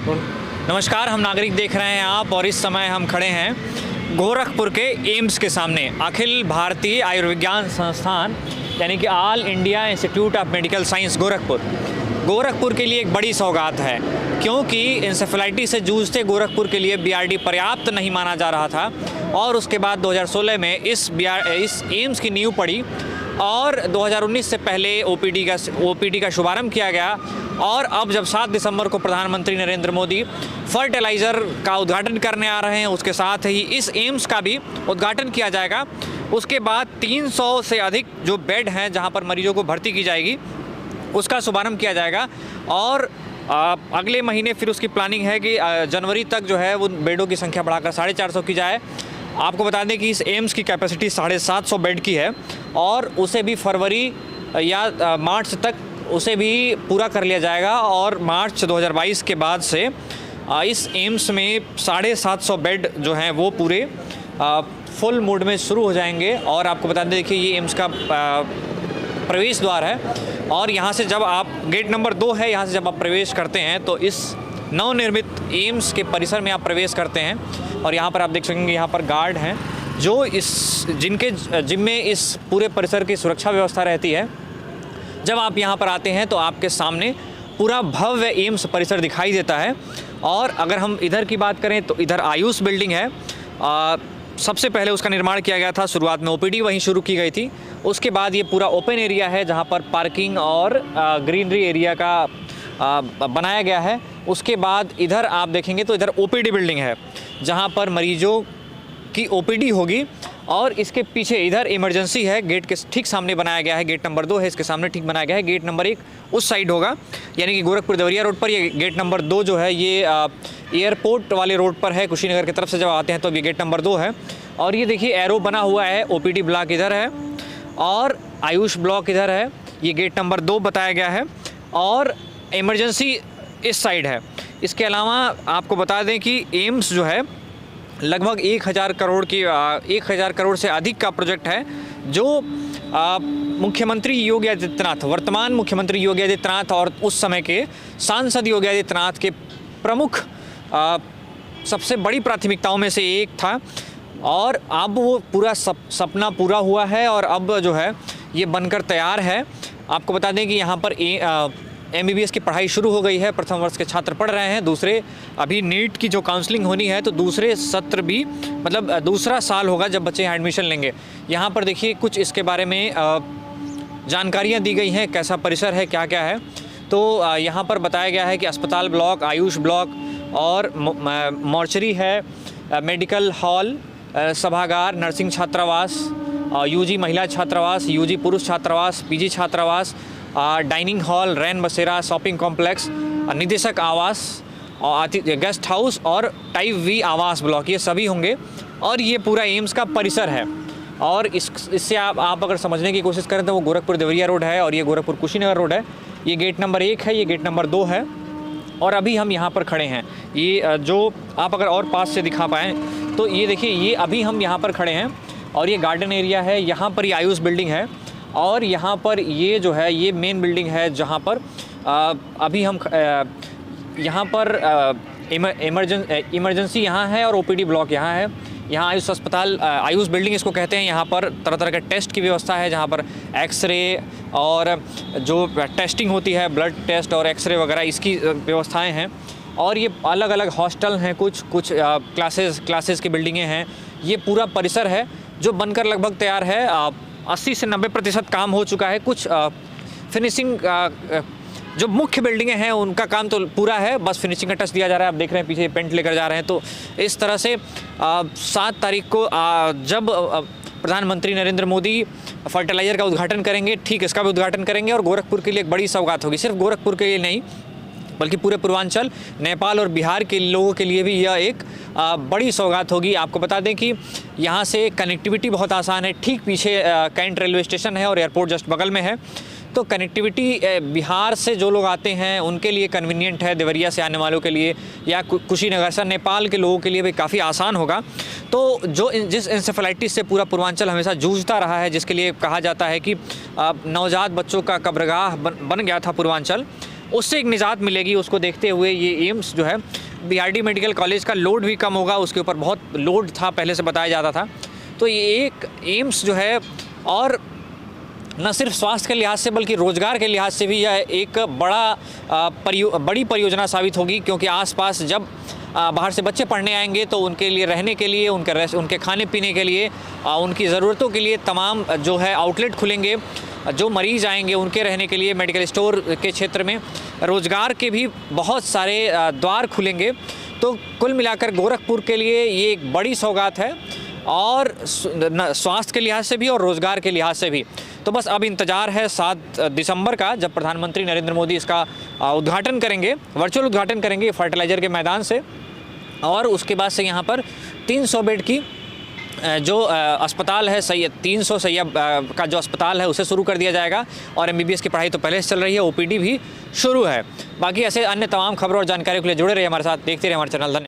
नमस्कार, हम नागरिक देख रहे हैं आप, और इस समय हम खड़े हैं गोरखपुर के एम्स के सामने। अखिल भारतीय आयुर्विज्ञान संस्थान यानी कि all India institute of medical science Gorakhpur के लिए एक बड़ी सौगात है, क्योंकि इंसेफेलाइटिस से जूझते गोरखपुर के लिए बीआरडी पर्याप्त नहीं माना जा रहा था। और उसके बाद 2016 में इस एम्स की नींव पड़ी और 2019 से पहले ओपीडी का शुभारंभ किया गया। और अब जब 7 दिसंबर को प्रधानमंत्री नरेंद्र मोदी फर्टिलाइज़र का उद्घाटन करने आ रहे हैं, उसके साथ ही इस एम्स का भी उद्घाटन किया जाएगा। उसके बाद 300 से अधिक जो बेड हैं जहां पर मरीजों को भर्ती की जाएगी, उसका शुभारंभ किया जाएगा। और अगले महीने फिर उसकी प्लानिंग है कि जनवरी तक जो है वो बेडों की संख्या बढ़ाकर 450 की जाए। आपको बता दें कि इस एम्स की कैपेसिटी 750 बेड की है और उसे भी फरवरी या मार्च तक उसे भी पूरा कर लिया जाएगा। और मार्च 2022 के बाद से इस एम्स में 750 बेड जो हैं वो पूरे फुल मोड में शुरू हो जाएंगे। और आपको बता दें कि ये एम्स का प्रवेश द्वार है, और यहाँ से जब आप गेट नंबर 2 है, यहाँ से जब आप प्रवेश करते हैं तो इस नवनिर्मित एम्स के परिसर में आप प्रवेश करते हैं। और यहाँ पर आप देख सकेंगे, यहाँ पर गार्ड हैं जो जिनके जिम्मे इस पूरे परिसर की सुरक्षा व्यवस्था रहती है। जब आप यहाँ पर आते हैं तो आपके सामने पूरा भव्य एम्स परिसर दिखाई देता है। और अगर हम इधर की बात करें तो इधर आयुष बिल्डिंग है। सबसे पहले उसका निर्माण किया गया था, शुरुआत में ओपीडी वहीं शुरू की गई थी। उसके बाद ये पूरा ओपन एरिया है जहाँ पर पार्किंग और ग्रीनरी एरिया का बनाया गया है। उसके बाद इधर आप देखेंगे तो इधर ओपीडी बिल्डिंग है जहाँ पर मरीजों की ओपीडी होगी। और इसके पीछे इधर इमरजेंसी है, गेट के ठीक सामने बनाया गया है। गेट नंबर 2 है, इसके सामने ठीक बनाया गया है। गेट नंबर 1 उस साइड होगा, यानी कि गोरखपुर देवरिया रोड पर। ये गेट नंबर 2 जो है ये एयरपोर्ट वाले रोड पर है, कुशीनगर की तरफ से जब आते हैं तो ये गेट नंबर 2 है। और ये देखिए एरो बना हुआ है, ओपीडी ब्लॉक इधर है और आयुष ब्लॉक इधर है। ये गेट नंबर 2 बताया गया है और इमरजेंसी इस साइड है। इसके अलावा आपको बता दें कि एम्स जो है लगभग 1000 करोड़ से अधिक का प्रोजेक्ट है, जो मुख्यमंत्री योगी आदित्यनाथ, वर्तमान मुख्यमंत्री योगी आदित्यनाथ और उस समय के सांसद योगी आदित्यनाथ के प्रमुख सबसे बड़ी प्राथमिकताओं में से एक था। और अब वो पूरा सपना पूरा हुआ है और अब जो है ये बनकर तैयार है। आपको बता दें कि यहाँ पर MBBS की पढ़ाई शुरू हो गई है। प्रथम वर्ष के छात्र पढ़ रहे हैं, दूसरे अभी नीट की जो काउंसलिंग होनी है तो दूसरे सत्र भी मतलब दूसरा साल होगा जब बच्चे यहाँ एडमिशन लेंगे। यहाँ पर देखिए कुछ इसके बारे में जानकारियाँ दी गई हैं, कैसा परिसर है, क्या क्या है। तो यहाँ पर बताया गया है कि अस्पताल ब्लॉक, आयुष ब्लॉक और मॉर्चरी है, मेडिकल हॉल, सभागार, नर्सिंग छात्रावास, UG महिला छात्रावास, UG पुरुष छात्रावास, PG छात्रावास, डाइनिंग हॉल, रैन बसेरा, शॉपिंग कॉम्प्लेक्स, निदेशक आवास और गेस्ट हाउस और टाइप V आवास ब्लॉक, ये सभी होंगे। और ये पूरा एम्स का परिसर है। और इससे आप अगर समझने की कोशिश करें तो वो गोरखपुर देवरिया रोड है और ये गोरखपुर कुशीनगर रोड है। ये गेट नंबर 1 है, ये गेट नंबर 2 है और अभी हम यहाँ पर खड़े हैं। ये जो आप अगर और पास से दिखा पाएँ तो ये देखिए, ये अभी हम यहाँ पर खड़े हैं और ये गार्डन एरिया है। यहाँ पर ये आयुष बिल्डिंग है और यहाँ पर ये जो है ये मेन बिल्डिंग है जहाँ पर अभी हम यहाँ पर इमरजेंसी यहाँ है और OPD ब्लॉक यहाँ है। यहाँ आयुष अस्पताल, आयुष बिल्डिंग इसको कहते हैं। यहाँ पर तरह तरह के टेस्ट की व्यवस्था है, जहाँ पर एक्सरे और जो टेस्टिंग होती है, ब्लड टेस्ट और एक्सरे वगैरह, इसकी व्यवस्थाएं हैं। और ये अलग अलग हॉस्टल हैं, कुछ क्लासेस की बिल्डिंगें हैं। ये पूरा परिसर है जो बनकर लगभग तैयार है। 80 से 90% काम हो चुका है। कुछ फिनिशिंग जो मुख्य बिल्डिंगें हैं उनका काम तो पूरा है, बस फिनिशिंग का टच दिया जा रहा है। आप देख रहे हैं पीछे पेंट लेकर जा रहे हैं। तो इस तरह से 7 तारीख को जब प्रधानमंत्री नरेंद्र मोदी फर्टिलाइज़र का उद्घाटन करेंगे, ठीक इसका भी उद्घाटन करेंगे और गोरखपुर के लिए एक बड़ी सौगात होगी। सिर्फ गोरखपुर के लिए नहीं बल्कि पूरे पूर्वांचल, नेपाल और बिहार के लोगों के लिए भी यह एक बड़ी सौगात होगी। आपको बता दें कि यहाँ से कनेक्टिविटी बहुत आसान है। ठीक पीछे कैंट रेलवे स्टेशन है और एयरपोर्ट जस्ट बगल में है। तो कनेक्टिविटी बिहार से जो लोग आते हैं उनके लिए कन्वीनियंट है, देवरिया से आने वालों के लिए या कुशीनगर से नेपाल के लोगों के लिए भी काफ़ी आसान होगा। तो जिस इंसेफेलाइटिस से पूरा पूर्वांचल हमेशा जूझता रहा है, जिसके लिए कहा जाता है कि नवजात बच्चों का कब्रगाह बन गया था पूर्वांचल, उससे एक निजात मिलेगी। उसको देखते हुए ये एम्स जो है, बीआरडी मेडिकल कॉलेज का लोड भी कम होगा, उसके ऊपर बहुत लोड था पहले से बताया जाता था। तो ये एक एम्स जो है, और न सिर्फ स्वास्थ्य के लिहाज से बल्कि रोज़गार के लिहाज से भी यह एक बड़ी परियोजना साबित होगी, क्योंकि आसपास जब बाहर से बच्चे पढ़ने आएंगे तो उनके लिए रहने के लिए, उनके खाने पीने के लिए, उनकी ज़रूरतों के लिए तमाम जो है आउटलेट खुलेंगे। जो मरीज़ आएंगे उनके रहने के लिए मेडिकल स्टोर के क्षेत्र में रोज़गार के भी बहुत सारे द्वार खुलेंगे। तो कुल मिलाकर गोरखपुर के लिए ये एक बड़ी सौगात है, और स्वास्थ्य के लिहाज से भी और रोज़गार के लिहाज से भी। तो बस अब इंतज़ार है 7 दिसंबर का, जब प्रधानमंत्री नरेंद्र मोदी इसका उद्घाटन करेंगे, वर्चुअल उद्घाटन करेंगे फर्टिलाइज़र के मैदान से। और उसके बाद से यहाँ पर 300 बेड की जो अस्पताल है, 300 सैया का जो अस्पताल है उसे शुरू कर दिया जाएगा। और MBBS की पढ़ाई तो पहले से चल रही है, OPD भी शुरू है। बाकी ऐसे अन्य तमाम खबरों और जानकारी के लिए जुड़े रहिए हमारे साथ, देखते रहिए हमारे चैनल। धन्यवाद।